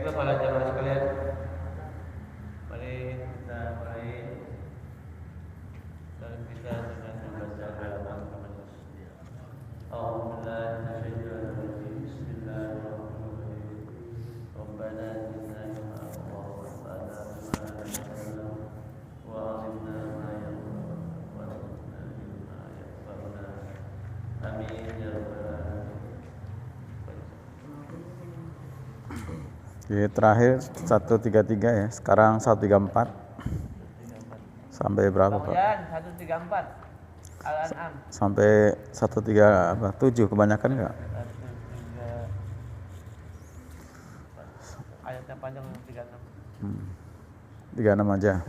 Baiklah para jamaah sekalian, mari kita mulai dalam kita dengan membaca halaman A'udzubillahi Bismillahirrahmanirrahim. Rabbana inna Allah wa 'alimna ma yanfa'una wa zidna ilma yanfa'una. Amin ya rabbal alamin. Oke, terakhir 133 ya. Sekarang 134. Sampai berapa, Pak? 134 Al-An'am. Sampai 137 kebanyakan enggak? 134. Ayatnya panjang 36. 36 aja.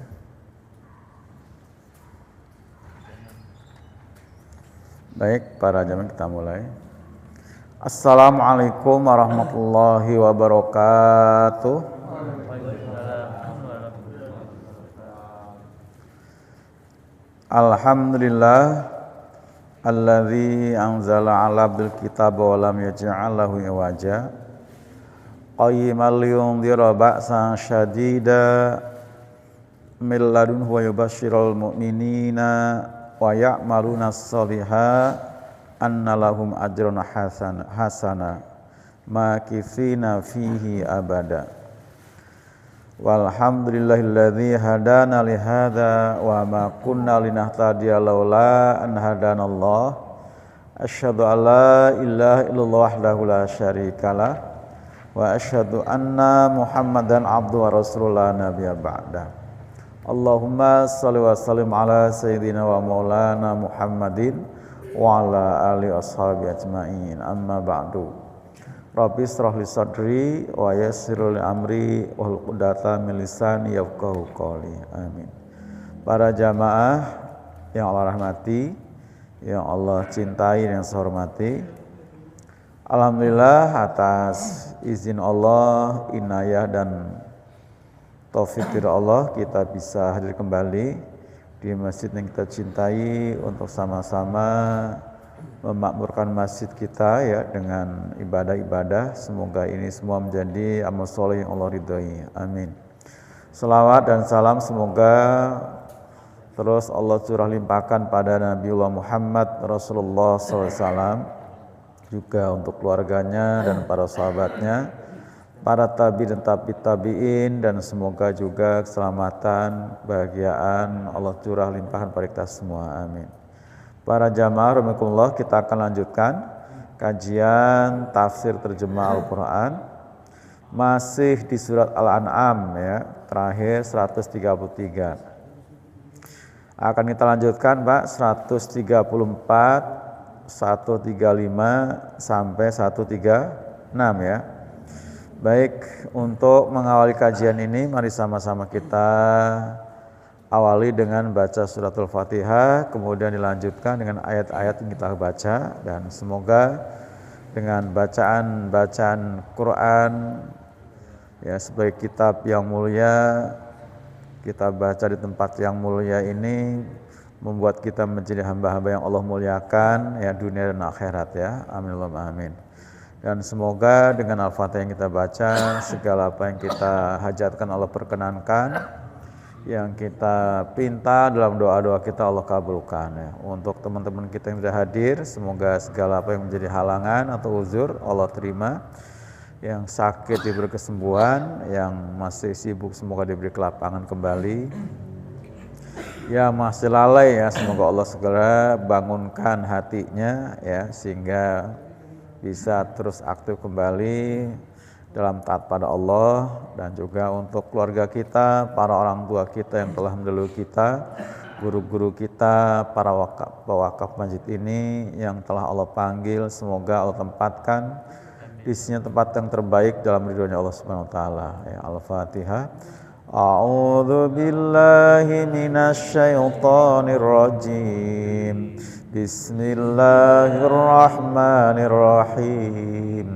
Baik, para jamaah kita mulai. Assalamualaikum warahmatullahi wabarakatuh. Alhamdulillah alladzi anzala 'ala abdil kitaba wa lam yaj'al lahu iwaja qayyiman liyundhira ba'san syadida min ladunhu wa yubashshiral mu'minina wa ya'maluna as-solihat anna lahum ajran hasana makithina fihi abada. Walhamdulillahilladzi hadana li hadza wa ma kunna linahtadiya laula an hadanallah. Asyhadu an la ilaha illallah wahdahu la syarikalah wa asyhadu anna Muhammadan abduhu wa rasulullah nabiyya ba'da. Allahumma shalli wa sallim ala sayyidina wa maulana Muhammadin wa ala alihi washabihi ajmain. Amma ba'du. Rabbi shrah li sadri wa yassir li amri wahlul 'uqdatam min lisani yafqahu qawli. Amin. Para jamaah yang Allah rahmati, yang Allah cintai dan saya hormati, alhamdulillah atas izin Allah, inayah dan taufik dari Allah kita bisa hadir kembali di masjid yang kita cintai untuk sama-sama memakmurkan masjid kita ya dengan ibadah-ibadah. Semoga ini semua menjadi amal soleh yang Allah ridhoi. Amin. Selawat dan salam semoga terus Allah curah limpahkan pada Nabiullah Muhammad Rasulullah SAW, juga untuk keluarganya dan para sahabatnya, para tabi dan tabi'in, dan semoga juga keselamatan, kebahagiaan Allah curah limpahkan pada kita semua. Amin. Para jamaah rahimakumullah, kita akan lanjutkan kajian tafsir terjemah Al-Quran masih di surat Al-An'am ya, terakhir 133. Akan kita lanjutkan Pak 134, 135 sampai 136 ya. Baik, untuk mengawali kajian ini mari sama-sama kita awali dengan baca suratul Fatihah, kemudian dilanjutkan dengan ayat-ayat yang kita baca, dan semoga dengan bacaan Quran ya sebagai kitab yang mulia, kita baca di tempat yang mulia ini membuat kita menjadi hamba-hamba yang Allah muliakan ya dunia dan akhirat ya. Amin Allahumma amin. Dan semoga dengan Al-Fatihah yang kita baca, segala apa yang kita hajatkan Allah perkenankan, yang kita pinta dalam doa-doa kita Allah kabulkan ya. Untuk teman-teman kita yang sudah hadir, semoga segala apa yang menjadi halangan atau uzur Allah terima. Yang sakit diberi kesembuhan, yang masih sibuk semoga diberi kelapangan kembali. Ya masih lalai ya, semoga Allah segera bangunkan hatinya ya, sehingga bisa terus aktif kembali dalam taat pada Allah. Dan juga untuk keluarga kita, para orang tua kita yang telah mendahului kita, guru-guru kita, para pewakaf masjid ini yang telah Allah panggil, semoga Allah tempatkan di sini tempat yang terbaik dalam ridhonya Allah Subhanahu wa taala. Ya, Al-Fatihah. A'udzu billahi minasy syaithanir rajim. Bismillahirrahmanirrahim.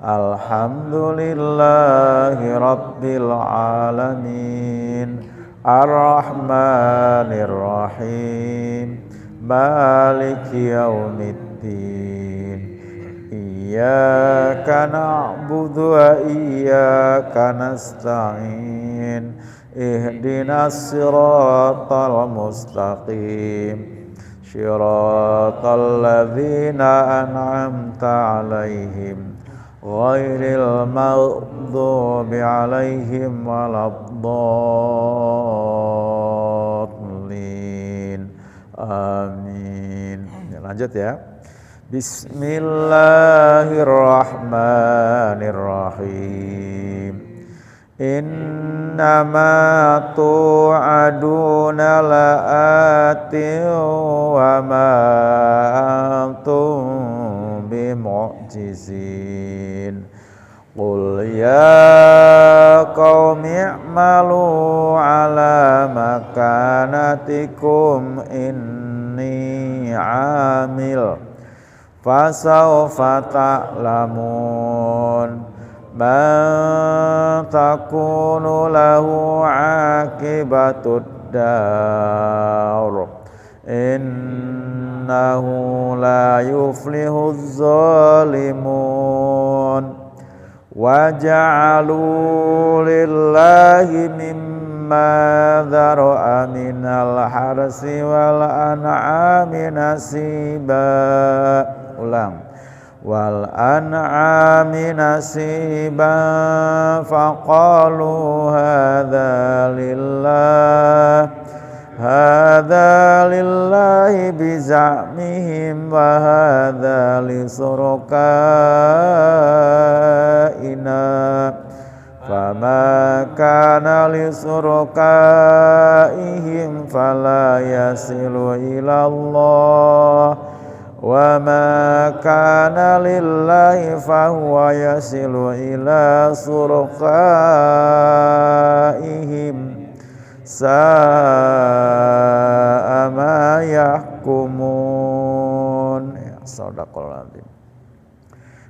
Alhamdulillahi rabbil alamin. Ar-Rahmanir Rahim. Maliki yaumiddin. iyyaka na'budu wa iyyaka nasta'in ihdinas siratal mustaqim siratal ladzina an'amta 'alaihim ghairil maghdubi 'alaihim waladdallin. Amin. Ya, lanjut ya. Bismillahirrahmanirrahim. Innama tu'aduna la'atin wa ma antum bimu'jizin. Qul ya qaumi i'malu ala makanatikum inni 'amil fasawfa ta'lamun man takunu lahu 'aqibatud dar innahu la yuflihuz zalimun wa ja'alu lillahi mimma dhara'a minal harsi wal an'ami nasiba. Ulang. Wal an'ami nasiban faqalu hadza lillahi bizamihim wa hadza lisurakaina fama kana lisurakaihim fala yasilu ila Allah wa ma kana lillahi fahuwa yasilu ila surakaihim sa'a ma yahkumun. Ya, shadaqallahul adzim.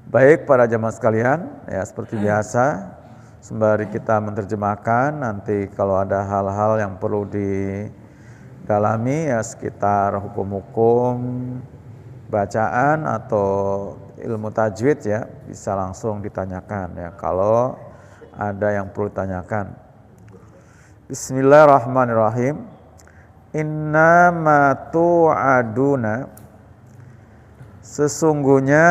Baik para jamaah sekalian, ya seperti biasa sembari kita menerjemahkan, nanti kalau ada hal-hal yang perlu didalami ya sekitar hukum-hukum bacaan atau ilmu tajwid ya bisa langsung ditanyakan ya kalau ada yang perlu ditanyakan. Bismillahirrahmanirrahim. Innama tu'aduna, sesungguhnya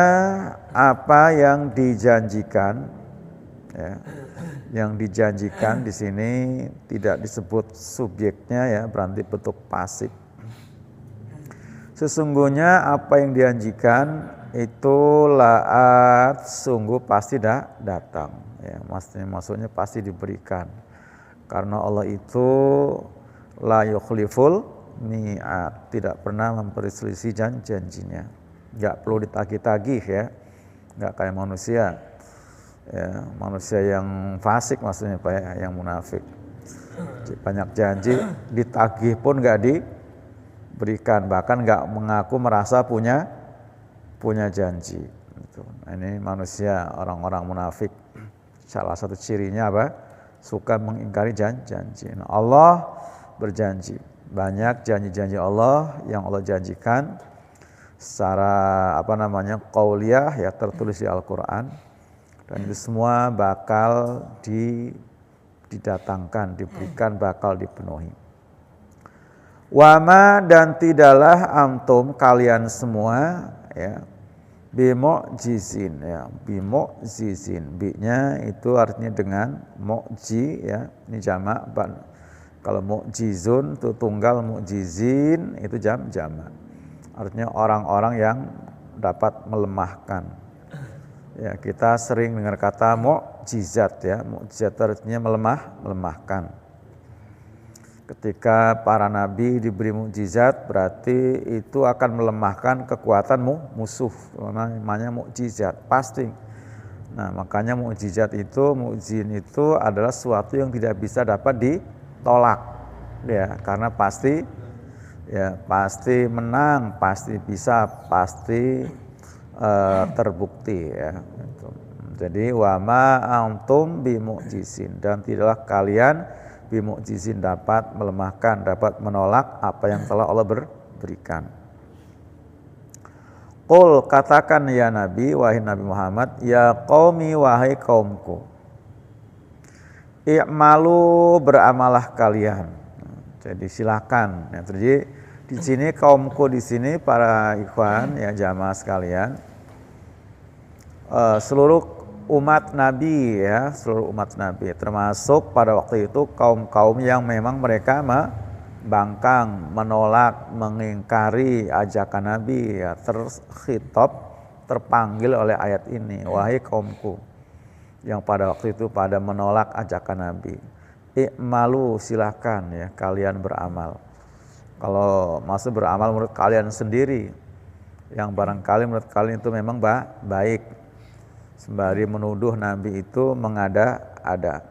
apa yang dijanjikan ya. Yang dijanjikan di sini tidak disebut subjeknya ya, berarti bentuk pasif. Sesungguhnya apa yang dijanjikan itu la'at, sungguh pasti datang ya, maksudnya pasti diberikan. Karena Allah itu la yukhliful mi'ad, tidak pernah memperselisih janjinya. Enggak perlu ditagih-tagih ya. Enggak kayak manusia. Ya, manusia yang fasik maksudnya Pak ya, yang munafik. Banyak janji, ditagih pun enggak diberikan, bahkan enggak mengaku merasa punya janji. Nah, ini manusia, orang-orang munafik. Salah satu cirinya apa? Suka mengingkari janji. Nah, Allah berjanji. Banyak janji-janji Allah yang Allah janjikan secara qauliyah ya, tertulis di Al-Qur'an. Dan itu semua bakal didatangkan, diberikan, bakal dipenuhi. Wama, dan tidaklah antum kalian semua ya bimu'jizin ya, bimu'jizin, bi-nya itu artinya dengan mu'ji ya, ini jamak. Kalau mu'jizun itu tunggal, mu'jizin itu jamak. Artinya orang-orang yang dapat melemahkan. Ya, kita sering dengar kata mu'jizat ya, mu'jizat artinya melemahkan. Ketika para nabi diberi mukjizat berarti itu akan melemahkan kekuatan musuh, namanya mukjizat pasti. Nah, makanya mukjizat itu, mukjizin itu adalah sesuatu yang tidak bisa dapat ditolak ya, karena pasti menang, pasti bisa, pasti terbukti ya. Jadi wa ma antum bimukjizin, dan tidaklah kalian bimukjizin dapat melemahkan, dapat menolak apa yang telah Allah berikan. Qul, katakan ya Nabi, wahai Nabi Muhammad, ya qaumi, wahai kaumku. I'malu, beramalah kalian. Jadi silakan. Ya, jadi di sini kaumku di sini para ikhwan ya jamaah sekalian, seluruh umat Nabi ya, seluruh umat Nabi, termasuk pada waktu itu kaum-kaum yang memang mereka bangkang, menolak, mengingkari ajakan Nabi ya, terkhitab, terpanggil oleh ayat ini, wahai kaumku yang pada waktu itu pada menolak ajakan Nabi. I'malu, silakan ya kalian beramal. Kalau maksud beramal menurut kalian sendiri, yang barangkali menurut kalian itu memang baik, sembari menuduh Nabi itu mengada-ada.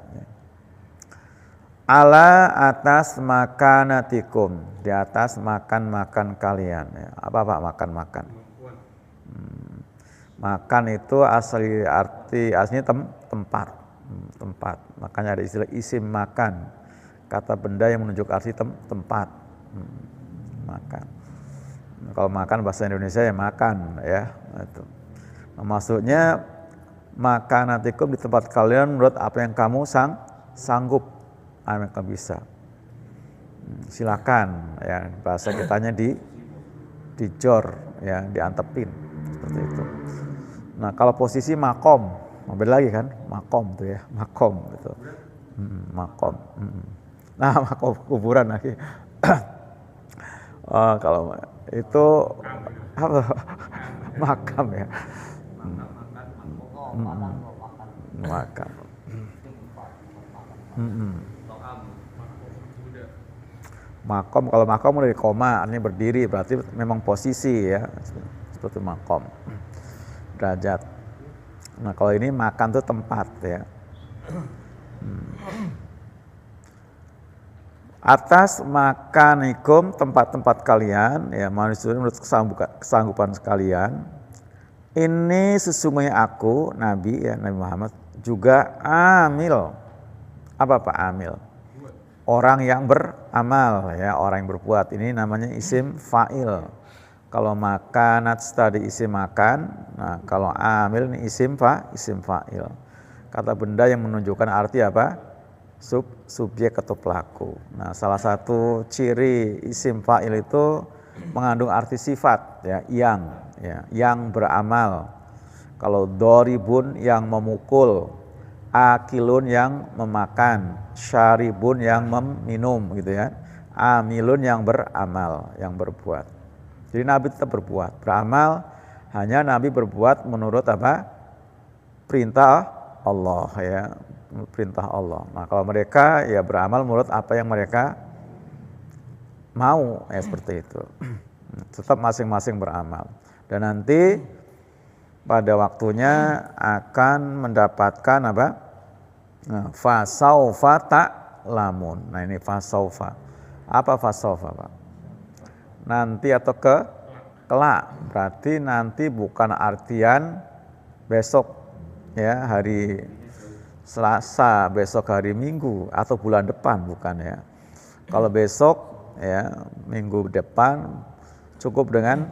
Ala atas makanatikum, di atas makan kalian. Apa Pak makan? Makan itu aslinya tempat. Makanya ada istilah isim makan, kata benda yang menunjuk arti tempat. Makan. Kalau makan bahasa Indonesia ya makan ya. Itu. Maksudnya makanatikum, di tempat kalian menurut apa yang kamu sanggup, apa yang kamu bisa. Silakan ya, bahasa kitanya dijor ya, diantepin seperti itu. Nah kalau posisi makom, beda lagi kan, makom tuh ya, makom gitu. Makom. Nah makom kuburan lagi. Kalau itu apa? Makam ya. Makam. Makom, kalau makom udah di koma, artinya berdiri, berarti memang posisi ya, seperti makom, derajat. Nah kalau ini makan tuh tempat ya. Atas makanikum, tempat-tempat kalian ya, manusia menurut kesanggupan sekalian. Ini sesungguhnya aku Nabi ya, Nabi Muhammad juga amil. Apa Pak amil? Orang yang beramal ya, orang yang berbuat. Ini namanya isim fa'il. Kalau makanat tadi isim makan, nah kalau amil ini isim fa'il. Kata benda yang menunjukkan arti apa? Subjek atau pelaku. Nah, salah satu ciri isim fa'il itu mengandung arti sifat ya, yang beramal. Kalau doribun yang memukul, akilun yang memakan, syaribun yang meminum gitu ya. Amilun yang beramal, yang berbuat. Jadi Nabi tetap berbuat, beramal, hanya Nabi berbuat menurut apa? Perintah Allah ya, perintah Allah. Nah, kalau mereka ya beramal menurut apa yang mereka mau ya, seperti itu. Tetap masing-masing beramal. Dan nanti pada waktunya akan mendapatkan apa? Nah, fasaufa ta'lamun. Nah, ini fasaufa. Apa fasaufa, Pak? Nanti atau kelak. Berarti nanti bukan artian besok ya, hari Selasa, besok hari Minggu atau bulan depan, bukan ya. Kalau besok ya, minggu depan cukup dengan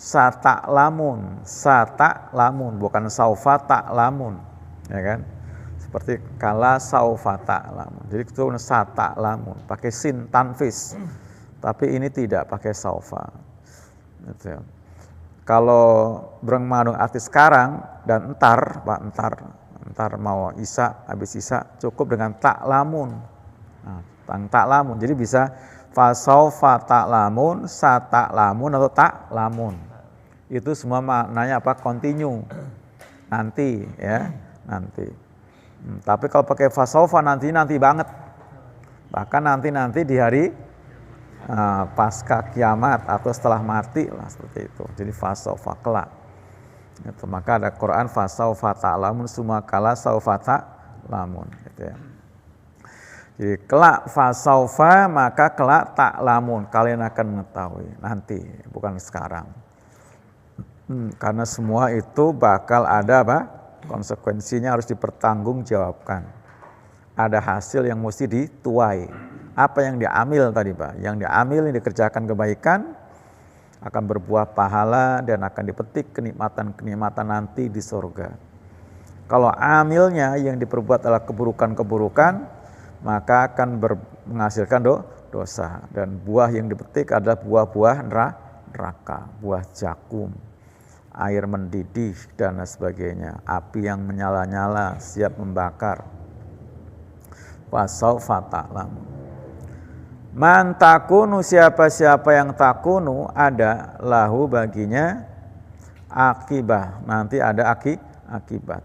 sata'lamun, bukan saufa ta'lamun, ya kan? Seperti kala saufa ta'lamun. Jadi itu sata'lamun, pakai sin tanfis. Tapi ini tidak pakai saufa. Gitu ya. Kalau mengandung arti sekarang dan entar, Pak, entar mau Isa, habis Isa cukup dengan ta'lamun. Nah, ta'lamun. Jadi bisa fasaufa ta'lamun, sata'lamun atau ta'lamun. Itu semua maknanya apa? Continue. Nanti ya, nanti. Tapi kalau pakai fasaufa nanti banget. Bahkan nanti di hari pasca kiamat atau setelah mati lah, seperti itu. Jadi fasaufa kelak. Itu maka ada Quran fasaufa ta'lamun summa kala saufa ta'lamun gitu ya. Jadi kelak fasaufa, maka kelak ta'lamun, kalian akan mengetahui nanti, bukan sekarang. Karena semua itu bakal ada apa? Konsekuensinya harus dipertanggungjawabkan. Ada hasil yang mesti dituai. Apa yang diambil tadi Pak? Yang diambil, yang dikerjakan kebaikan, akan berbuah pahala dan akan dipetik kenikmatan-kenikmatan nanti di surga. Kalau amilnya yang diperbuat adalah keburukan-keburukan, maka akan menghasilkan dosa. Dan buah yang dipetik adalah buah-buah neraka, buah jakum, air mendidih dan sebagainya, api yang menyala-nyala siap membakar. Fasaufa ta'lamun. Man takunu, siapa-siapa yang takunu, ada lahu baginya akibah, nanti ada akibat.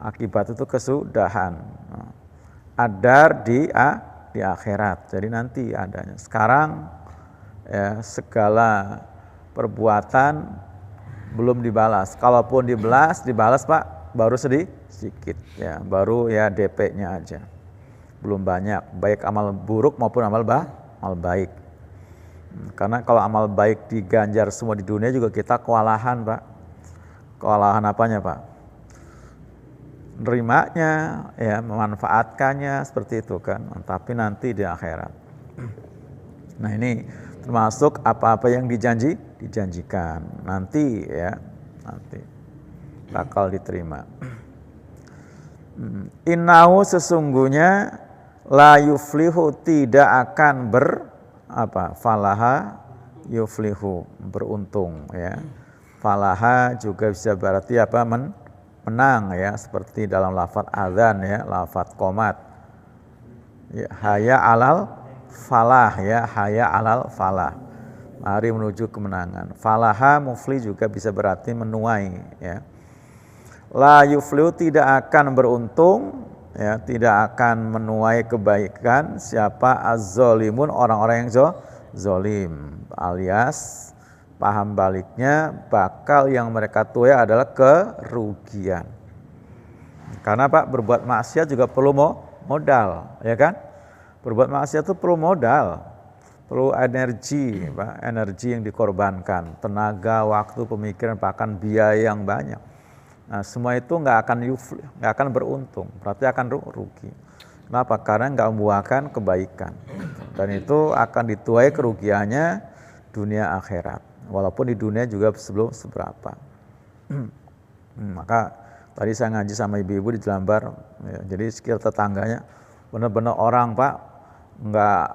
Akibat itu kesudahan. Adar di akhirat. Jadi nanti adanya. Sekarang ya, segala perbuatan belum dibalas. Kalaupun dibalas Pak, baru sedikit ya, baru ya DP-nya aja. Belum banyak, baik amal buruk maupun amal baik. Karena kalau amal baik diganjar semua di dunia juga kita kewalahan Pak. Kewalahan apanya Pak? Nerimanya, ya, memanfaatkannya seperti itu kan. Tapi nanti di akhirat. Nah ini termasuk apa-apa yang dijanjikan nanti ya, nanti bakal diterima. Innahu, sesungguhnya, la yuflihu, tidak akan falaha yuflihu, beruntung ya. Falaha juga bisa berarti menang ya, seperti dalam lafaz azan ya, lafaz qomat ya, haya alal falah ya, haya alal falah, mari menuju kemenangan. Falaha mufli juga bisa berarti menuai ya. La yuflihu, tidak akan beruntung ya, tidak akan menuai kebaikan siapa az-zalimun, orang-orang yang zalim, alias paham baliknya bakal yang mereka tuai adalah kerugian. Karena Pak, berbuat maksiat juga perlu modal, ya kan? Berbuat maksiat itu perlu modal, perlu energi, Pak, energi yang dikorbankan, tenaga, waktu, pemikiran, bahkan biaya yang banyak. Nah, semua itu nggak akan beruntung, berarti akan rugi. Kenapa? Karena nggak membuahkan kebaikan, dan itu akan dituai kerugiannya dunia akhirat. Walaupun di dunia juga sebelum seberapa. Maka tadi saya ngaji sama ibu-ibu di Jelambar, ya, jadi sekitar tetangganya benar-benar orang Pak, nggak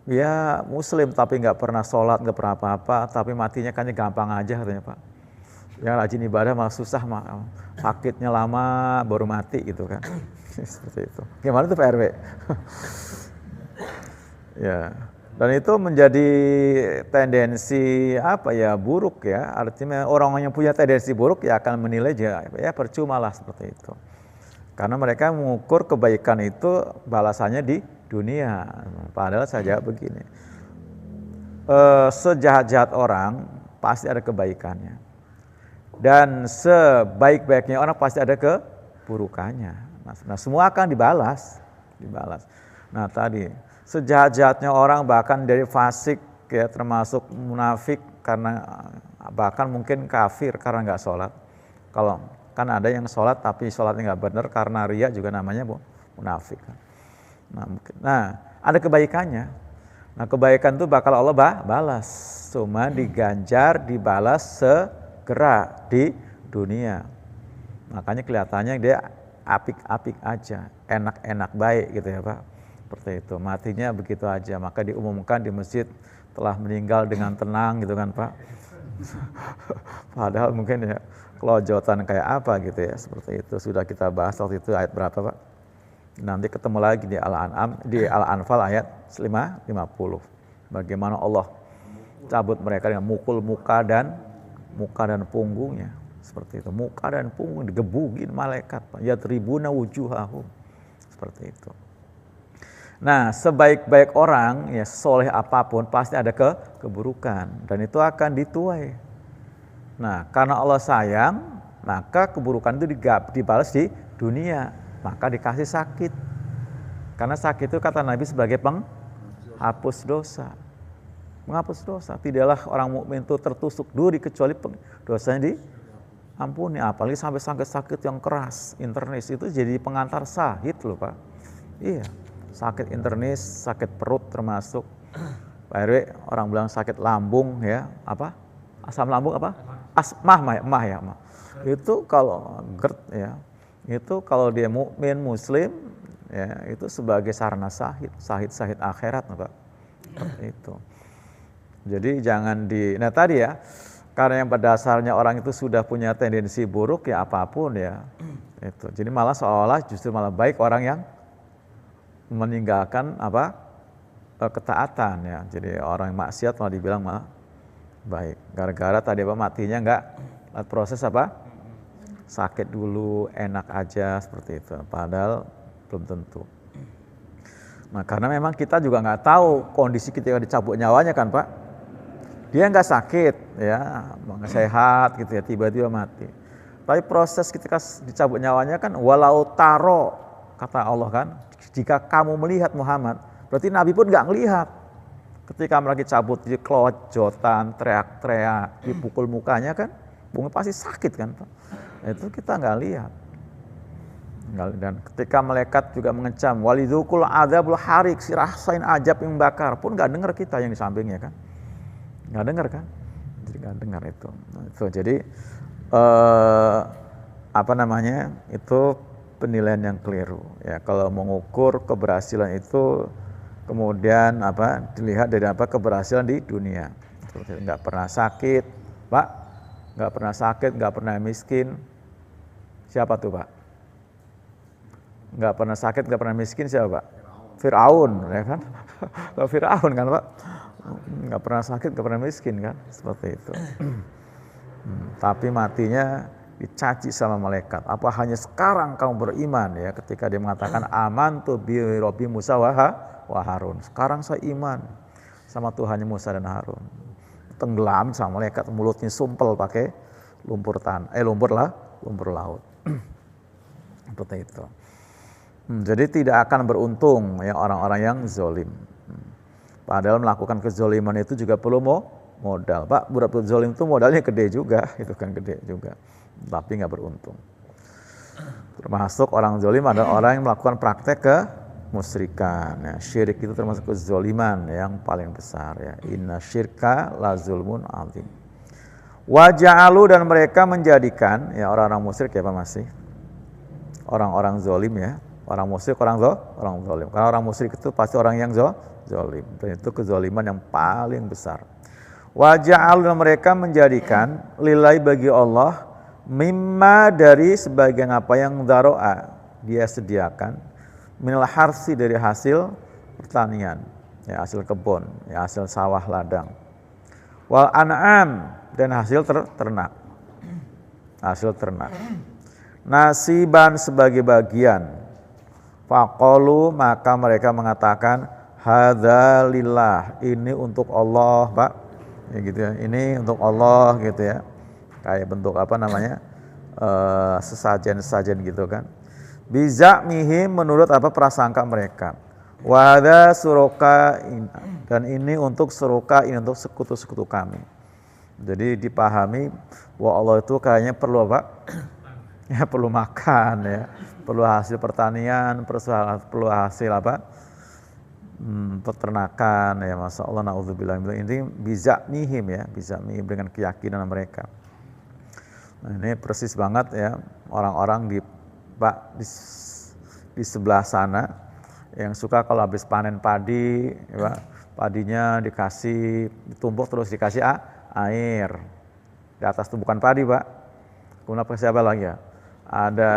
ya muslim tapi nggak pernah sholat, nggak pernah apa-apa, tapi matinya kayaknya gampang aja katanya Pak. Ya rajin ibadah malah susah, sakitnya lama baru mati gitu kan. Seperti itu. Gimana tuh Pak RW? Ya. Dan itu menjadi tendensi buruk ya. Artinya orang yang punya tendensi buruk ya akan menilai ya percuma lah seperti itu. Karena mereka mengukur kebaikan itu balasannya di dunia. Padahal saja begini. Sejahat-jahat orang pasti ada kebaikannya. Dan sebaik-baiknya orang pasti ada keburukannya. Nah, semua akan dibalas. Nah, tadi sejahat-jahatnya orang bahkan dari fasik ya, termasuk munafik, karena bahkan mungkin kafir karena nggak sholat. Kalau kan ada yang sholat tapi sholatnya nggak benar karena riya, juga namanya munafik. Nah, ada kebaikannya. Nah, kebaikan itu bakal Allah balas, cuma diganjar, dibalas segera di dunia. Makanya kelihatannya dia apik-apik aja, enak-enak baik gitu ya Pak. Seperti itu, matinya begitu aja, maka diumumkan di masjid telah meninggal dengan tenang gitu kan Pak. Padahal mungkin ya kelojotan kayak apa gitu ya, seperti itu. Sudah kita bahas waktu itu ayat berapa Pak? Nanti ketemu lagi di Al-Anfal ayat 50. Bagaimana Allah cabut mereka dengan mukul muka dan punggungnya. Seperti itu, muka dan punggung digebugin malaikat Pak. Yadribuna wujuhahum. Seperti itu. Nah, sebaik-baik orang, ya soleh apapun pasti ada keburukan, dan itu akan dituai. Nah, karena Allah sayang, maka keburukan itu dibalas di dunia, maka dikasih sakit. Karena sakit itu kata Nabi sebagai penghapus dosa. Menghapus dosa. Tidaklah orang mukmin itu tertusuk duri kecuali dosanya diampuni. Apalagi sampai sakit yang keras, internis, itu jadi pengantar syahid loh Pak. Iya. Sakit internis, sakit perut termasuk, Pak RW, orang bilang sakit lambung ya, apa? Asam lambung apa? Mah ya. Itu kalau GERD ya, itu kalau dia mukmin muslim ya, itu sebagai sarana sahid akhirat, Pak. Itu. Jadi jangan nah tadi ya, karena yang pada dasarnya orang itu sudah punya tendensi buruk ya apapun ya. Itu. Jadi malah seolah justru malah baik orang yang meninggalkan ketaatan ya. Jadi orang yang maksiat malah dibilang malah baik. Gara-gara tadi matinya enggak proses sakit dulu, enak aja seperti itu. Padahal belum tentu. Nah karena memang kita juga nggak tahu kondisi ketika dicabut nyawanya kan Pak. Dia nggak sakit ya, sehat gitu ya, tiba-tiba mati. Tapi proses ketika dicabut nyawanya kan walau taro, kata Allah kan, jika kamu melihat Muhammad, berarti Nabi pun nggak ngelihat. Ketika mereka cabut di kelojotan, teriak-teriak, dipukul mukanya kan, bumi pasti sakit kan Pak. Itu kita nggak lihat. Dan ketika malaikat juga mengecam, walidukul adzabul harik, si rasain ajab yang bakar, pun nggak dengar kita yang di sampingnya kan, nggak dengar kan, jadi nggak dengar itu. Jadi itu penilaian yang keliru ya. Kalau mengukur keberhasilan itu kemudian dilihat dari keberhasilan di dunia. Nggak pernah sakit Pak, nggak pernah sakit, nggak pernah miskin. Siapa tuh Pak? Nggak pernah sakit, nggak pernah miskin siapa Pak? Fir'aun ya kan? Fir'aun kan Pak? Nggak pernah sakit, nggak pernah miskin kan? Seperti itu. Tapi matinya dicaci sama malaikat. Apa hanya sekarang kamu beriman ya? Ketika dia mengatakan amantu bi Rabbi Musa wa Harun. Sekarang saya iman sama Tuhannya Musa dan Harun. Tenggelam sama malaikat, mulutnya sumpel pakai lumpur laut. Seperti itu. Jadi tidak akan beruntung ya orang-orang yang zolim. Padahal melakukan kezoliman itu juga perlu modal. Pak, berapa zolim itu modalnya gede juga, itu kan gede juga. Tapi nggak beruntung. Termasuk orang zolim adalah orang yang melakukan praktek kemusyrikan. Ya, syirik itu termasuk kezoliman yang paling besar ya. Inna syirka la zulmun azim. Wa ja'alu, dan mereka menjadikan ya orang-orang musyrik ya Pak masih. Orang-orang zolim ya. Orang musyrik, orang zolim. Karena orang musyrik itu pasti orang yang zolim. Dan itu kezoliman yang paling besar. Wa ja'alu, dan mereka menjadikan lillahi bagi Allah mimma, dari sebagian apa yang daro'a dia sediakan, minal harsi, dari hasil pertanian, ya hasil kebun, ya hasil sawah ladang. Wal an'am, dan hasil ternak. Hasil ternak. Nasiban, sebagai bagian. Faqalu, maka mereka mengatakan hadza lillah, ini untuk Allah Pak, ya gitu ya, ini untuk Allah gitu ya, kayak bentuk sesajen gitu kan. Biza'mihim, menurut prasangka mereka. Wa hadza suroka, dan ini untuk suroka, ini untuk sekutu-sekutu kami. Jadi dipahami bahwa Allah itu kayaknya perlu ya perlu makan ya, perlu hasil pertanian, perlu hasil peternakan ya, masya Allah, naudzubillah. Ini biza'mihim ya, biza'mihim, dengan keyakinan mereka. Nah, ini persis banget ya orang-orang di sebelah sana yang suka kalau habis panen padi ya, padinya ditumpuk terus dikasih air di atas tumpukan padi Pak. Kemudian pakai siapa lagi ya? Ada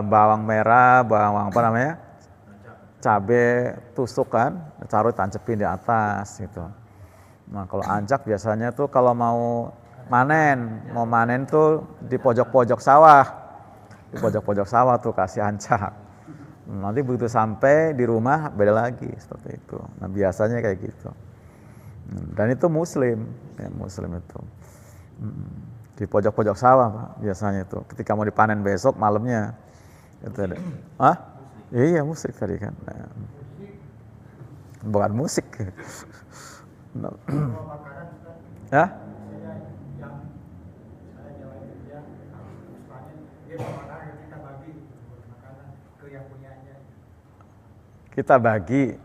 bawang merah, cabai tusuk kan, taruh tancepin di atas gitu. Nah kalau ancak biasanya tuh kalau mau manen tuh di pojok-pojok sawah, tuh kasih ancak. Nanti begitu sampai di rumah beda lagi seperti itu. Nah biasanya kayak gitu. Dan itu muslim itu. Di pojok-pojok sawah Pak, biasanya itu. Ketika mau dipanen besok malamnya. Itu ada. Iya musik tadi kan. Nah, bukan musik. Ya? Kita bagi.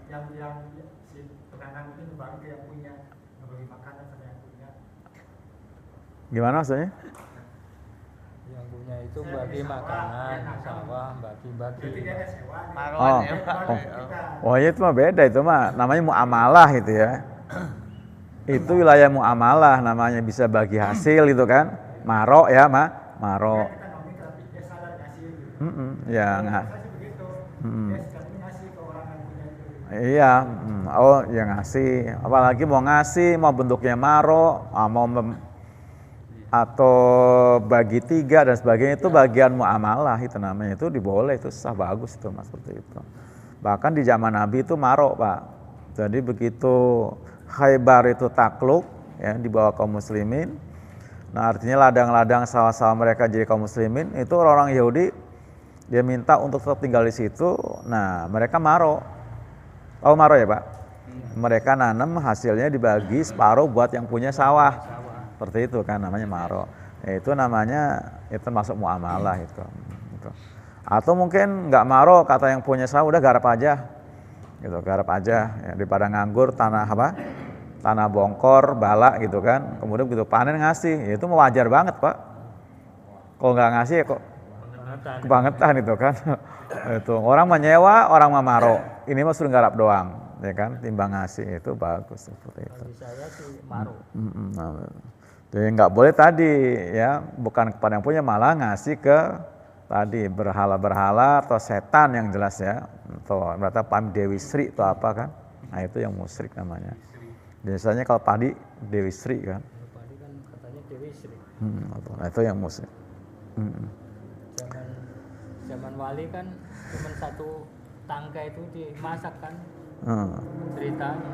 Gimana maksudnya? Yang punya itu bagi makanan, sawah bagi-bagi. Oh, oh ya itu mah beda, itu mah namanya muamalah itu ya. Itu wilayah muamalah namanya, bisa bagi hasil itu kan. Maro ya, maro. Ya nggak. Iya, oh ya ngasih. Apalagi mau ngasih, mau bentuknya maro, atau bagi 3 dan sebagainya, itu bagian muamalah itu namanya, itu diboleh, itu sah, bagus itu mas, seperti itu. Bahkan di zaman Nabi itu maro pak. Jadi begitu Khaybar itu takluk ya, dibawa kaum muslimin. Nah artinya ladang-ladang sawah-sawah mereka jadi kaum muslimin, itu orang-orang Yahudi dia minta untuk tetap tinggal di situ. Nah mereka maro. Oh maro ya pak. Mereka nanam, hasilnya dibagi separuh buat yang punya sawah. Seperti itu kan namanya maro. Itu namanya itu masuk muamalah itu. Atau mungkin nggak maro, kata yang punya sawah udah garap aja. Gitu, garap aja ya, daripada nganggur tanah apa? Tanah bongkor, bala gitu kan. Kemudian begitu panen ngasih, itu wajar banget, Pak. Kalau nggak ngasih ya kok kebangetan itu kan. Itu orang menyewa, orang maro. Ini mah suruh garap doang, ya kan? Timbang ngasih, itu bagus seperti itu. Bagi saya sih maro. Jadi nggak boleh tadi ya, bukan kepada yang punya, malah ngasih ke tadi berhala-berhala atau setan yang jelas ya, atau berarti paham Dewi Sri atau apa kan, nah itu yang musyrik namanya. Biasanya kalau padi Dewi Sri kan. Padi kan katanya Dewi Sri. Nah, itu yang musyrik. Zaman wali kan cuma satu tangga itu dimasak kan, ceritanya.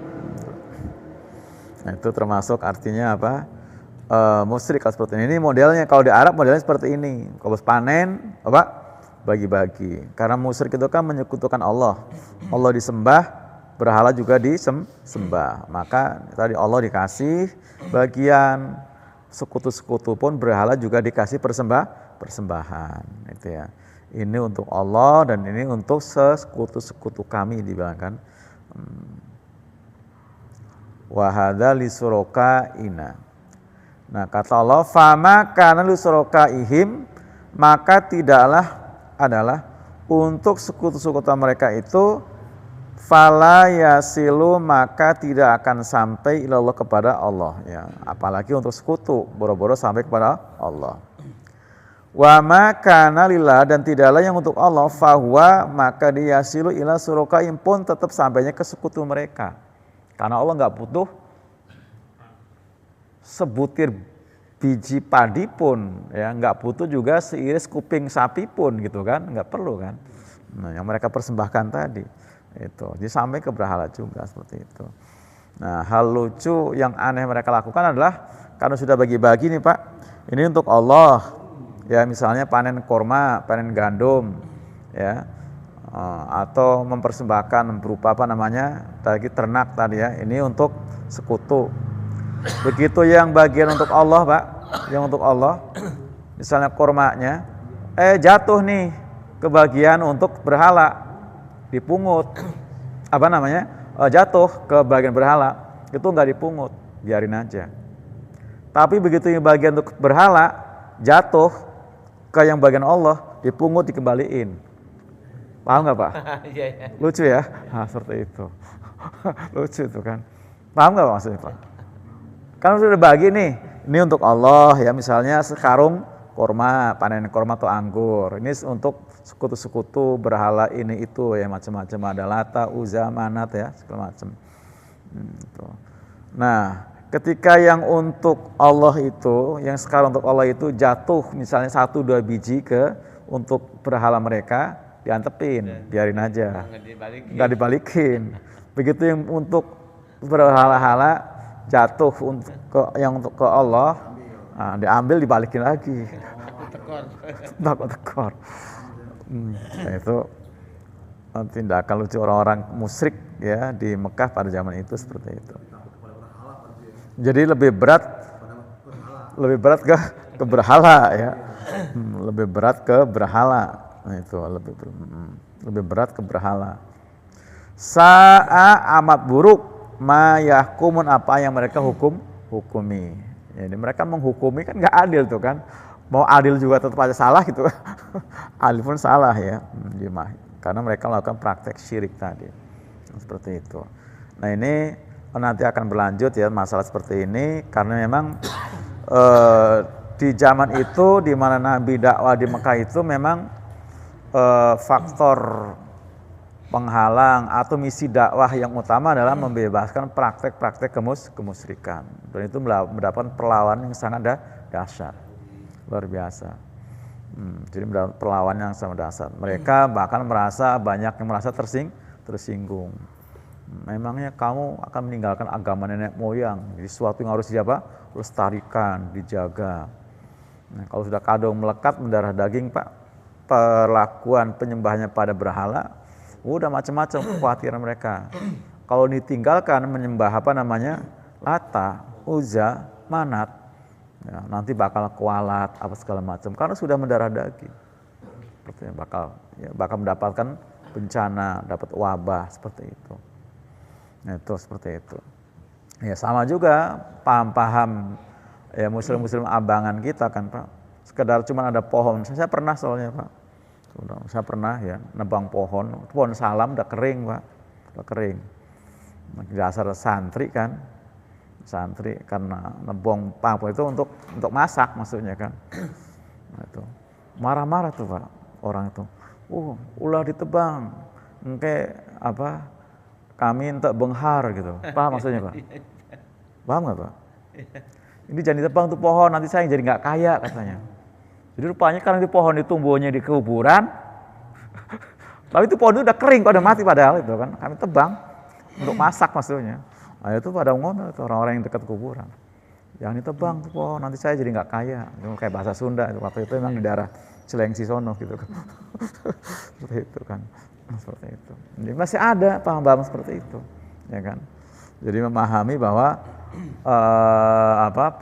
Nah, itu termasuk artinya apa? Musyrik kalau seperti ini. Ini modelnya, kalau di Arab modelnya seperti ini. Kalau panen apa? Bagi-bagi. Karena musyrik itu kan menyekutukan Allah. Allah disembah, berhala juga disembah. Maka tadi Allah dikasih bagian, sekutu-sekutu pun berhala juga dikasih persembahan. Itu ya. Ini untuk Allah dan ini untuk sekutu-sekutu kami dibilangkan. Wa hadza lisurokaina. Nah kata Allah, fama kana lisurokaihim, maka tidaklah adalah untuk sekutu-sekutu mereka itu, fala yasilu, maka tidak akan sampai ilallah, kepada Allah ya. Apalagi untuk sekutu, boro-boro sampai kepada Allah. Wa ma kana lillah, dan tidaklah yang untuk Allah, fahuwa, maka diyasilu ila surokaihim, pun tetap sampainya ke sekutu mereka. Karena Allah nggak butuh sebutir biji padi pun ya, nggak butuh juga seiris kuping sapi pun gitu kan, nggak perlu kan. Nah yang mereka persembahkan tadi itu disampai ke berhala juga seperti itu. Nah hal lucu yang aneh mereka lakukan adalah karena sudah bagi-bagi nih Pak, ini untuk Allah ya, misalnya panen korma, panen gandum ya, atau mempersembahkan berupa apa namanya tadi ternak tadi ya, ini untuk sekutu. Begitu yang bagian untuk Allah Pak, yang untuk Allah, misalnya kormanya, jatuh nih ke bagian untuk berhala, dipungut, apa namanya, jatuh ke bagian berhala, itu nggak dipungut, biarin aja. Tapi begitu yang bagian untuk berhala jatuh ke yang bagian Allah, dipungut, dikembaliin. Paham nggak Pak? Lucu ya, nah, seperti itu. Lucu itu kan. Paham nggak Pak maksudnya Pak? Kan sudah bagi nih, ini untuk Allah ya, misalnya sekarung korma, panen korma atau anggur. Ini untuk sekutu-sekutu berhala ini itu ya, macam-macam, ada Lata, Uzza, Manat ya, segala macam. Nah, ketika yang untuk Allah itu, yang sekarang untuk Allah itu jatuh misalnya 1-2 biji ke untuk berhala mereka, diantepin, biarin aja, nggak dibalikin. Begitu yang untuk berhala-hala jatuh untuk yang untuk ke Allah, nah, diambil, dibalikin lagi. Takut tekor. Nah, itu tindakan lucu orang-orang musyrik ya di Mekah pada zaman itu seperti itu. Jadi lebih berat ke berhala ya, lebih berat ke berhala. Nah, itu lebih berat ke berhala. Sa'a, amat buruk, ma yahkumun, apa yang mereka hukumi. Jadi mereka menghukumi kan nggak adil tuh kan. Mau adil juga tetap aja salah gitu. Adil pun salah ya. Karena mereka melakukan praktek syirik tadi. Seperti itu. Nah ini nanti akan berlanjut ya masalah seperti ini karena memang di zaman itu di mana Nabi dakwah di Mekah itu memang faktor penghalang atau misi dakwah yang utama adalah membebaskan praktek-praktek kemusyrikan. Dan itu mendapatkan perlawanan yang sangat dahsyat, luar biasa. Jadi mendapat perlawanan yang sangat dahsyat. Mereka bahkan banyak yang merasa tersinggung. Memangnya kamu akan meninggalkan agama nenek moyang? Jadi sesuatu yang harus lestarikan, dijaga. Nah, kalau sudah kadung melekat mendarah daging, Pak, perlakuan penyembahnya pada berhala, udah macam-macam kekhawatiran mereka. Kalau ditinggalkan menyembah Lata, Uzza, Manat, ya, nanti bakal kualat apa segala macam karena sudah mendarah daging. Sepertinya bakal mendapatkan bencana, dapat wabah seperti itu. Nah, itu seperti itu. Ya sama juga paham-paham ya muslim-muslim abangan kita kan Pak. Sekedar cuma ada pohon. Saya pernah soalnya Pak. Saya pernah ya nebang pohon salam udah kering Pak, udah kering. Dasar santri kan, karena nebong pohon itu untuk masak maksudnya kan. Nah, itu marah-marah tuh Pak orang itu. Ulah ditebang, engke kami entek benghar gitu. Paham maksudnya Pak? Paham nggak Pak? Ini jangan ditebang tuh pohon, nanti saya jadi nggak kaya katanya. Jadi rupanya karena itu pohon tumbuhnya di kuburan, tapi itu pohon itu udah kering, udah mati padahal itu kan, kami tebang untuk masak maksudnya. Nah itu pada ngomong itu orang-orang yang dekat kuburan, jangan ditebang tuh pohon, nanti saya jadi nggak kaya. Itu kayak bahasa Sunda itu waktu itu memang di daerah Cilengsi sono gitu kan, seperti itu kan, seperti itu. Jadi masih ada paham-paham seperti itu, ya kan. Jadi memahami bahwa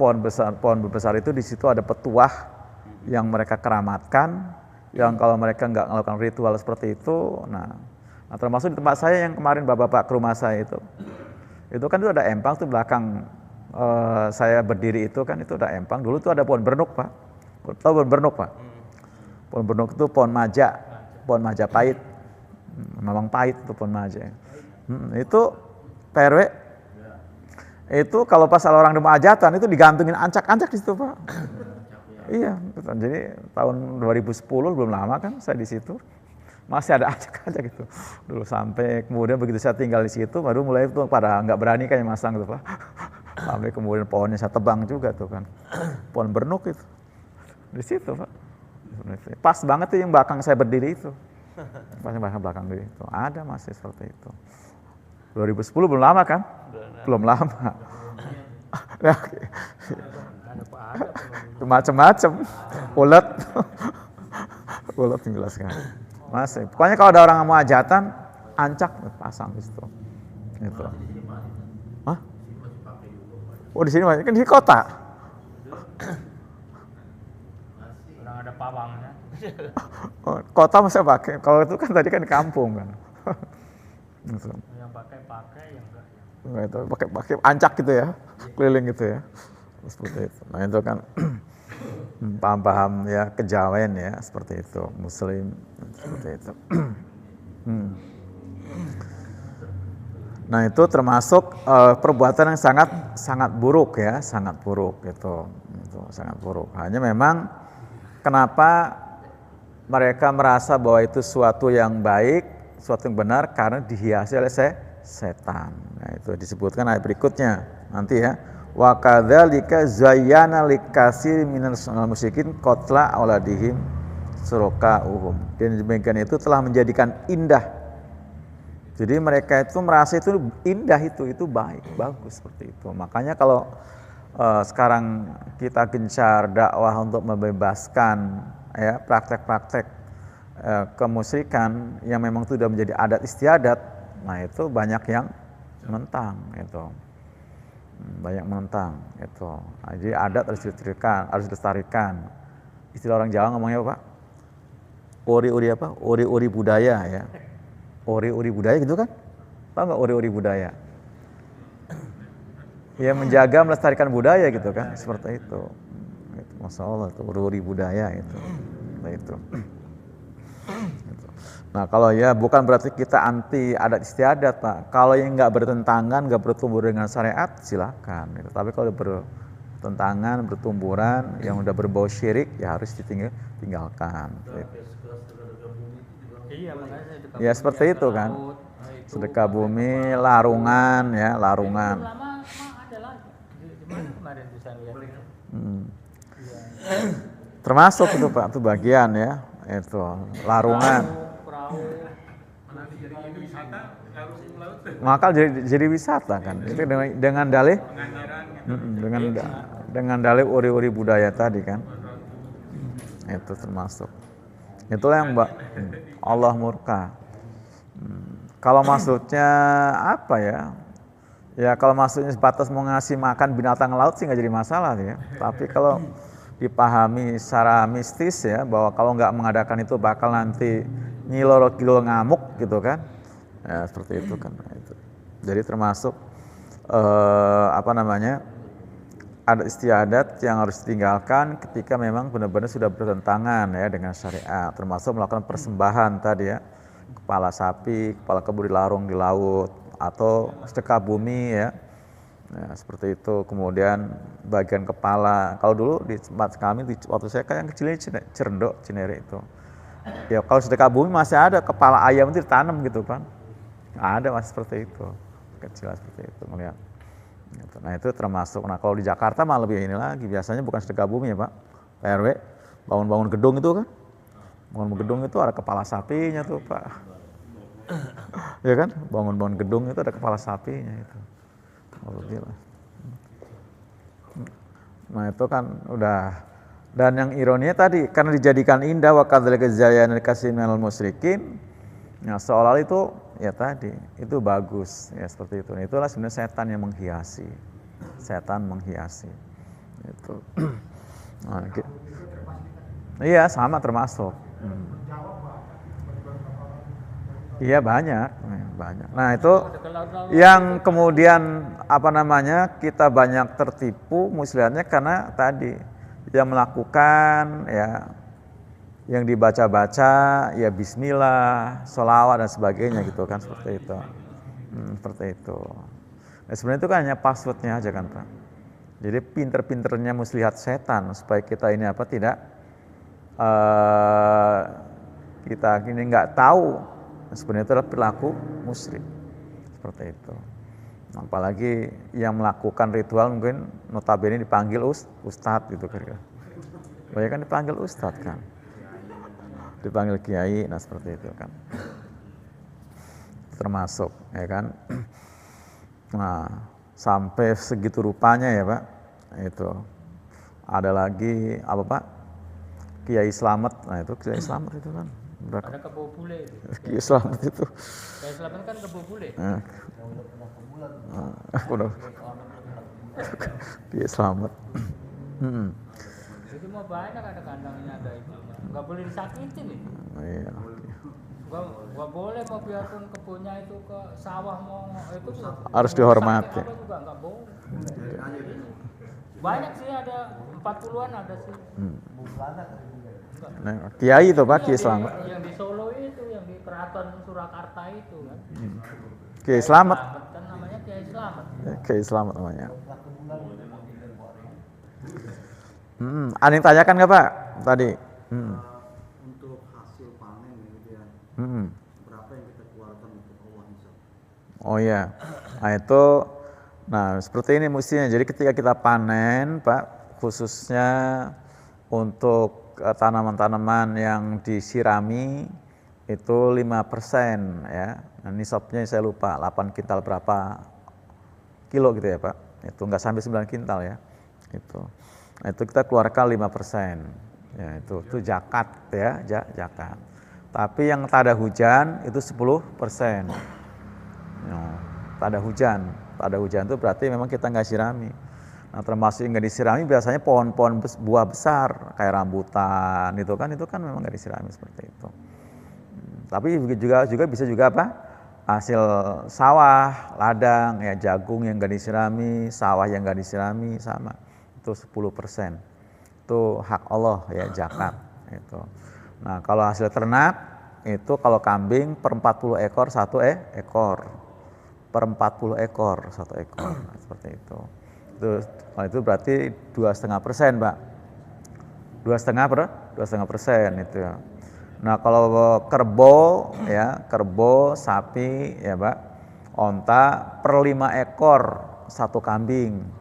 pohon besar itu di situ ada petuah yang mereka keramatkan, yang kalau mereka nggak melakukan ritual seperti itu, nah termasuk di tempat saya yang kemarin bapak-bapak ke rumah saya itu kan itu ada empang tuh belakang saya berdiri itu kan itu ada empang. Dulu tuh ada pohon bernuk Pak, tahu pohon bernuk Pak? Pohon bernuk itu pohon maja pahit, memang pahit itu pohon maja. Itu PRW itu kalau pas orang di hajatan itu digantungin ancak-ancak di situ Pak. Iya, jadi tahun 2010 belum lama kan saya di situ masih ada ancak-ancak gitu dulu sampai kemudian begitu saya tinggal di situ baru mulai tuh pada nggak berani kayak masang tuh Pak. Sampai kemudian pohonnya saya tebang juga tuh kan, pohon bernuk itu di situ Pak. Pas banget tuh yang belakang saya berdiri itu, pas belakang diri itu ada masih seperti itu. 2010 belum lama kan? Belum lama. Macam-macam, ulet menjelaskan. Masih. Pokoknya kalau ada orang mau hajatan, ancak pasang di situ. Gitu. Hah? Oh di sini kan di kota. Orang ada pawangnya. Kota masih pakai. Kalau itu kan tadi kan di kampung kan. Gitu. Yang pakai yang enggak. Itu pakai ancak gitu ya, keliling gitu ya. Seperti itu. Nah itu kan paham-paham ya kejawen ya seperti itu muslim seperti itu. Nah itu termasuk perbuatan yang sangat buruk ya, sangat buruk itu sangat buruk. Hanya memang kenapa mereka merasa bahwa itu suatu yang baik, suatu yang benar karena dihiasi oleh setan. Nah itu disebutkan ayat berikutnya nanti ya. Wa kadzalika zayyana likatsir minal musyrikin qatla auladihim syuraka'uhum. Dan demikian itu telah menjadikan indah. Jadi mereka itu merasa itu indah, itu baik, bagus seperti itu. Makanya kalau sekarang kita gencar dakwah untuk membebaskan ya praktek-praktek kemusyrikan yang memang sudah menjadi adat istiadat, nah itu banyak yang menentang itu. Banyak menentang itu. Jadi adat harus dilestarikan. Istilah orang Jawa ngomongnya apa Pak? Ori-ori apa? Ori-ori budaya ya. Ori-ori budaya gitu kan? Tahu nggak ori-ori budaya? ya menjaga melestarikan budaya gitu kan, seperti itu. Gitu. Masya Allah itu uri budaya itu. Seperti itu. Gitu. Nah kalau ya bukan berarti kita anti adat istiadat Pak. Kalau yang nggak bertentangan, nggak bertumbuh dengan syariat silakan. Gitu. Tapi kalau bertentangan, bertumburan, yang udah berbau syirik ya harus ditinggalkan. Iya, makanya sedekah Ya bumi seperti yang itu ke kan. laut, nah itu Sedekah bumi, larungan ya, belum larungan. lama ada lagi di mana kemarin tuh saya lihat itu. Iya. Termasuk itu Pak, itu bagian ya, itu larungan. Perahu. Maka jadi wisata kan. Itu dengan dalih, dengan dalih uri-uri budaya tadi kan. Itu termasuk. Itulah yang Allah murka. Kalau maksudnya apa ya? Ya kalau maksudnya sebatas mau ngasih makan binatang laut sih nggak jadi masalah ya. Tapi kalau dipahami secara mistis ya, bahwa kalau nggak mengadakan itu bakal nanti nyiloro-kilo ngamuk gitu kan. Ya seperti itu kan. Itu. Jadi termasuk apa namanya? Adat istiadat yang harus ditinggalkan ketika memang benar-benar sudah bertentangan ya dengan syariat, termasuk melakukan persembahan tadi ya, kepala sapi, kepala kebun dilarung di laut, atau sedekah bumi ya, seperti itu. Kemudian bagian kepala, kalau dulu di tempat kami waktu saya kan yang kecilnya Cerendok, Cinere itu, ya kalau sedekah bumi masih ada kepala ayam itu ditanam gitu kan, ada masih seperti itu, kecil seperti itu melihat. Nah itu termasuk. Nah kalau di Jakarta malah lebih ini lagi, biasanya bukan sedekah bumi ya Pak, PRW bangun-bangun gedung itu kan, bangun gedung itu ada kepala sapinya tuh Pak, ya kan, bangun-bangun gedung itu ada kepala sapinya itu. Nah itu kan udah. Dan yang ironinya tadi karena dijadikan indah wa kadzalika zayyana likatsirin minal musyrikin, nah seolah itu ya tadi itu bagus ya seperti itu. Nah, itulah sebenarnya setan yang menghiasi, setan menghiasi itu. Nah, iya sama termasuk. Iya banyak. Nah itu yang kemudian apa namanya kita banyak tertipu muslihatnya karena tadi yang melakukan ya yang dibaca-baca ya bismillah, sholawat dan sebagainya gitu kan, seperti itu. Seperti itu. Nah, sebenarnya itu kan hanya passwordnya aja kan Pak. Jadi pinter-pinternya muslihat setan supaya kita ini apa tidak kita ini nggak tahu sebenarnya itu adalah perilaku musyrik seperti itu. Apalagi yang melakukan ritual mungkin notabene dipanggil ustadz gitu kan. Banyak kan dipanggil ustadz kan. Dipanggil kiai, nah seperti itu kan, termasuk ya kan. Nah sampai segitu rupanya ya Pak, itu ada lagi apa Pak, Kiai Slamet. Nah itu Kiai Slamet itu kan ada Kebo Bule itu. Kiai Slamet itu Kiai Slamet kan Kebo Bule. Kiai Slamet. Jadi mau banyak ada kandangnya, ada itu. Nggak boleh disakitin itu. Iya. Nggak boleh mau biarpun kebunnya itu ke sawah mau itu Harus dihormati. apa juga nggak boleh. Banyak sih, ada 40-an ada sih. Nah, Kiai itu Pak, Kiai Slamet. Yang di Solo itu, yang di Keraton Surakarta itu kan. Kiai Slamet. Kan namanya Kiai Slamet. Kiai Slamet namanya. Ada yang tanyakan nggak Pak tadi? Untuk hasil panen gitu ya, berapa yang kita keluarkan untuk Allah insya Allah? Oh ya, nah itu, nah seperti ini mestinya. Jadi ketika kita panen Pak, khususnya untuk tanaman-tanaman yang disirami itu 5% ya. Nah, nisabnya saya lupa 8 kintal berapa kilo gitu ya Pak. Itu nggak sampai 9 kintal ya. Itu. Nah, itu kita keluarkan 5%. Ya, itu zakat ya, zakat. Tapi yang tak ada hujan itu 10%. Ya, tak ada hujan itu berarti memang kita nggak sirami. Nah, termasuk yang nggak disirami biasanya pohon-pohon buah besar kayak rambutan itu kan memang nggak disirami seperti itu. Tapi juga bisa juga apa? hasil sawah, ladang, ya jagung yang gak disirami, sawah yang gak disirami sama. Itu 10%. Itu hak Allah ya zakat itu. Nah, kalau hasil ternak itu kalau kambing per 40 ekor 1 ekor. Per 40 ekor 1 ekor. Nah, seperti itu. Kalau itu berarti 2,5%, Pak. 2,5% itu ya. Nah, kalau kerbau ya, kerbau, sapi ya, Pak. Onta per 5 ekor 1 kambing.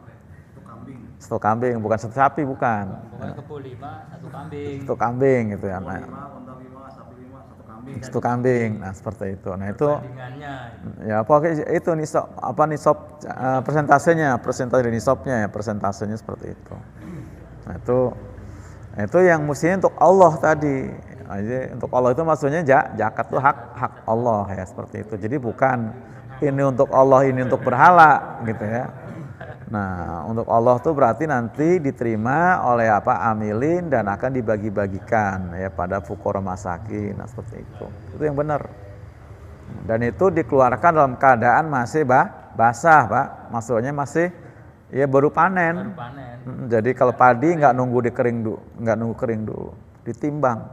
Satu kambing, bukan satu sapi, bukan. Bukan kebo 5, 1 kambing. Satu kambing gitu ya. Nah, 5, onta 5, sapi 5, 1 kambing. satu kambing. Nah, seperti itu. Nah, itu Bandingannya. ya pokoknya itu nisab persentasenya dari nisabnya ya, persentasenya seperti itu. Nah, itu yang mestinya untuk Allah tadi. Nah, jadi untuk Allah itu maksudnya zakat itu hak Allah ya, seperti itu. Jadi bukan ini untuk Allah, ini untuk berhala gitu ya. Nah, untuk Allah tuh berarti nanti diterima oleh amilin dan akan dibagi-bagikan ya pada fuqara masakin. Nah, seperti itu. Itu yang benar. Dan itu dikeluarkan dalam keadaan masih basah, Pak. Maksudnya masih ya baru panen. Jadi kalau padi nggak nunggu kering dulu, ditimbang.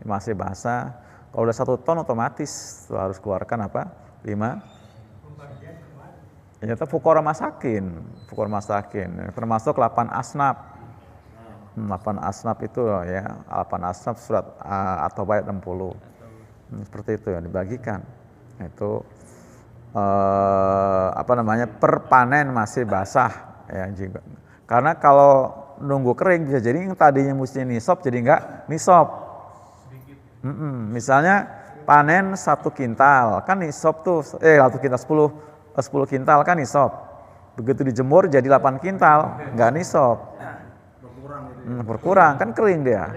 Masih basah. Kalau udah 1 ton otomatis tuh harus keluarkan 5. Ternyata fuqara masakin, termasuk 8 asnaf. 8 asnaf itu ya, 8 asnaf surat At-Taubah ayat 60. Seperti itu ya, dibagikan. Itu per panen masih basah ya juga. Karena kalau nunggu kering bisa jadi yang tadinya mesti nisab jadi enggak nisab. Misalnya panen 1 kintal, kan nisab tuh 1 kintal 10 kintal kan nisab. Begitu dijemur jadi 8 kintal, enggak nisab. Berkurang kan kering dia.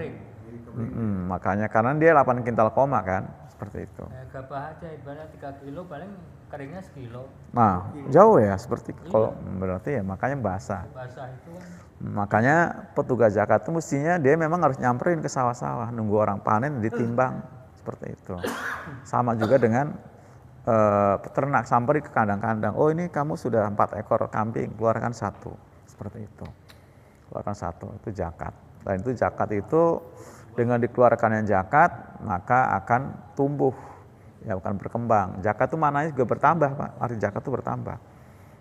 Makanya karena dia 8 kintal koma kan, seperti itu. Gabah aja ibaratnya 3 kilo paling keringnya sekilo. Nah, jauh ya seperti kalau berarti ya makanya basah. Basah itu kan. Makanya petugas zakat itu mestinya dia memang harus nyamperin ke sawah-sawah, nunggu orang panen ditimbang seperti itu. Sama juga dengan peternak, sampai ke kandang-kandang. Oh, ini kamu sudah 4 ekor kambing, keluarkan 1. Seperti itu. Keluarkan 1, itu zakat. Dan itu zakat itu dengan dikeluarkannya zakat, maka akan tumbuh, ya akan berkembang. Zakat itu maknanya juga bertambah, Pak. Arti zakat itu bertambah.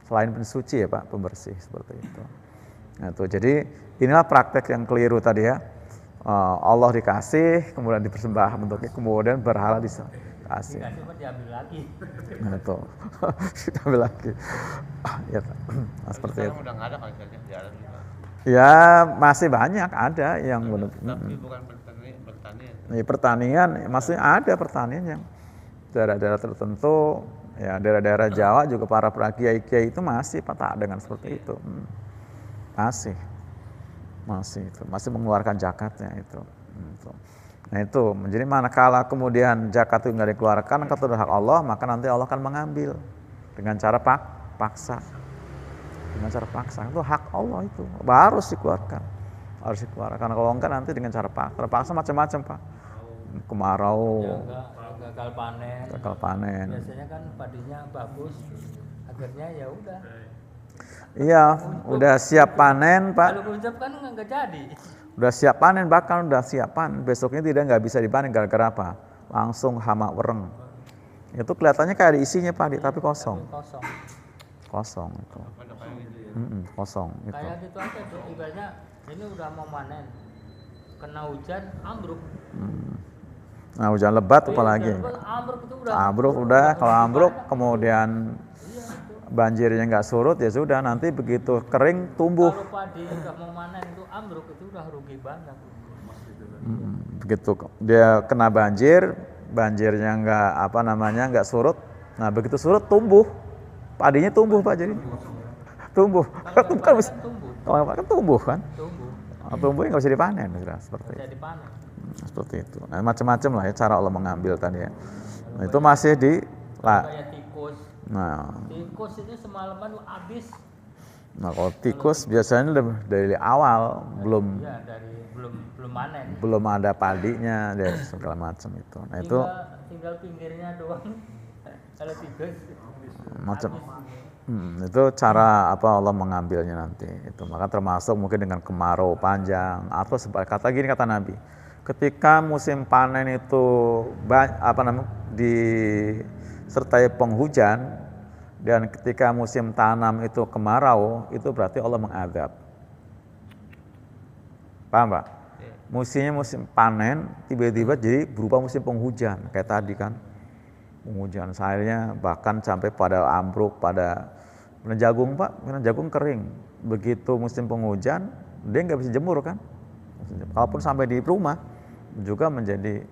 Selain pensuci ya, Pak, pembersih seperti itu. Nah, itu. Jadi inilah praktek yang keliru tadi ya. Allah dikasih, kemudian dipersembahkan bentuknya, kemudian berhala dikasih. Diambil lagi. Nah, itu. Diambil lagi. Ya, nah, seperti itu. Udah nggak ada kali jalan juga. Ya, masih banyak ada yang benar. Tapi bukan pertanian. Ya, pertanian, maksudnya ada pertanian yang daerah-daerah tertentu, ya daerah-daerah Jawa juga para kiai-kiai itu masih patah dengan seperti itu. Masih mengeluarkan zakatnya itu. Nah itu, jadi manakala kemudian zakat itu nggak dikeluarkan, kata hak Allah, maka nanti Allah akan mengambil dengan cara paksa. Dengan cara paksa, itu hak Allah itu, harus dikeluarkan. Kalau enggak nanti dengan cara paksa macam-macam, Pak. Kemarau, gagal panen. Biasanya kan padinya bagus, akhirnya ya udah. Iya, udah siap panen, Pak. Kalau ucap kan nggak jadi. Udah siap panen, bahkan udah siap panen, besoknya nggak bisa dipanen gara-gara apa? Langsung hama wereng. Itu kelihatannya kayak ada isinya padi, tapi kosong. Kosong itu. Kosong itu. Kayak gitu aja tuh, ibaratnya ini udah mau panen, kena hujan ambruk. Nah, hujan lebat apalagi. Ambruk udah. Kalau ambruk kemudian banjirnya nggak surut ya sudah, nanti begitu kering tumbuh. Kalau padi udah mau panen itu ambruk itu udah rugi banget. Begitu dia kena banjirnya nggak surut. Nah begitu surut tumbuh, padinya tumbuh, Pak, jadi tumbuh. Kalau kan tumbuh kan? Tumbuhnya nggak bisa dipanen, seperti itu. Seperti itu. Nah macam-macam lah ya cara Allah mengambil tadi ya. Nah, itu masih Kayak tikus. Nah, tikus itu semalaman habis. Nah, kalau tikus biasanya dari awal belum panen. Belum ada padinya dan segala macam itu. Nah, itu tinggal pinggirnya doang Kalau 3 macam itu cara apa Allah mengambilnya nanti itu. Maka termasuk mungkin dengan kemarau panjang atau kata gini kata Nabi, ketika musim panen itu disertai penghujan dan ketika musim tanam itu kemarau, itu berarti Allah mengadab. Paham Pak? Musimnya musim panen tiba-tiba jadi berupa musim penghujan kayak tadi kan. Penghujan airnya bahkan sampai pada ambruk pada jagung Pak, karena jagung kering. Begitu musim penghujan dia nggak bisa jemur kan. Kalaupun sampai di rumah juga menjadi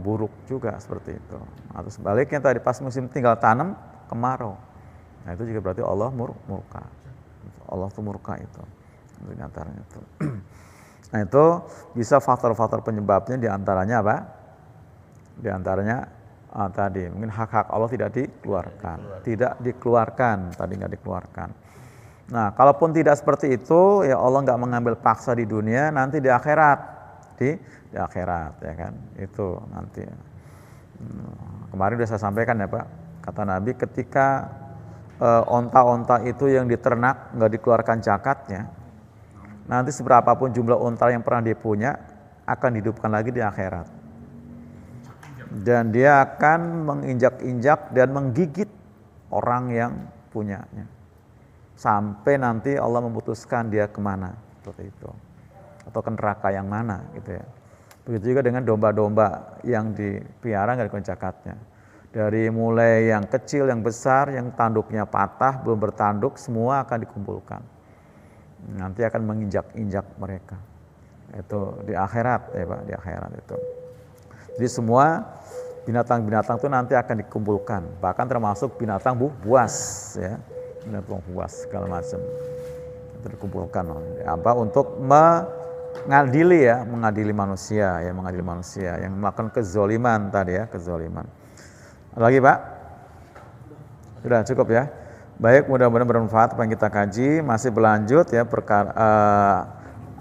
buruk juga seperti itu. Atau sebaliknya tadi pas musim tinggal tanam kemarau. Nah itu juga berarti Allah murka. Allah tuh murka itu. Antaranya itu. Nah itu bisa faktor-faktor penyebabnya diantaranya apa? Diantaranya tadi mungkin hak-hak Allah tidak dikeluarkan, tadi nggak dikeluarkan. Nah kalaupun tidak seperti itu ya Allah nggak mengambil paksa di dunia, nanti di akhirat di akhirat ya kan itu nanti. Kemarin sudah saya sampaikan ya Pak, kata Nabi ketika onta-onta itu yang diternak nggak dikeluarkan zakatnya, nanti seberapapun jumlah onta yang pernah dia punya akan dihidupkan lagi di akhirat. Dan dia akan menginjak-injak dan menggigit orang yang punyanya. Sampai nanti Allah memutuskan dia kemana, seperti itu. Atau ke neraka yang mana, gitu ya. Begitu juga dengan domba-domba yang dipelihara nggak dikeluarkan zakatnya. Dari mulai yang kecil, yang besar, yang tanduknya patah, belum bertanduk, semua akan dikumpulkan. Nanti akan menginjak-injak mereka. Itu di akhirat ya Pak, di akhirat itu. Jadi semua binatang-binatang itu nanti akan dikumpulkan, bahkan termasuk binatang buas ya, binatang buas segala macam itu dikumpulkan untuk mengadili manusia yang melakukan kezoliman tadi ya, kezoliman. Lagi Pak? Sudah cukup ya. Baik, mudah-mudahan bermanfaat apa yang kita kaji. Masih berlanjut ya perkara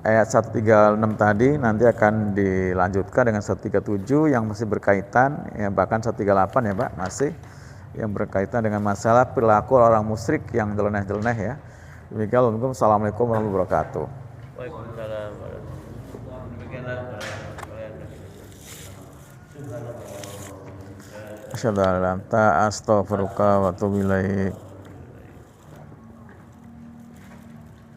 ayat 136 tadi nanti akan dilanjutkan dengan 137 yang masih berkaitan ya, bahkan 138 ya Pak, masih yang berkaitan dengan masalah perilaku orang musyrik yang jeleneh-jeleneh ya. Demikian, Assalamualaikum warahmatullahi wabarakatuh. Waalaikumsalam. Demikianlah Asyhadu an la ilaha illa anta astaghfiruka wa atubu ilaik.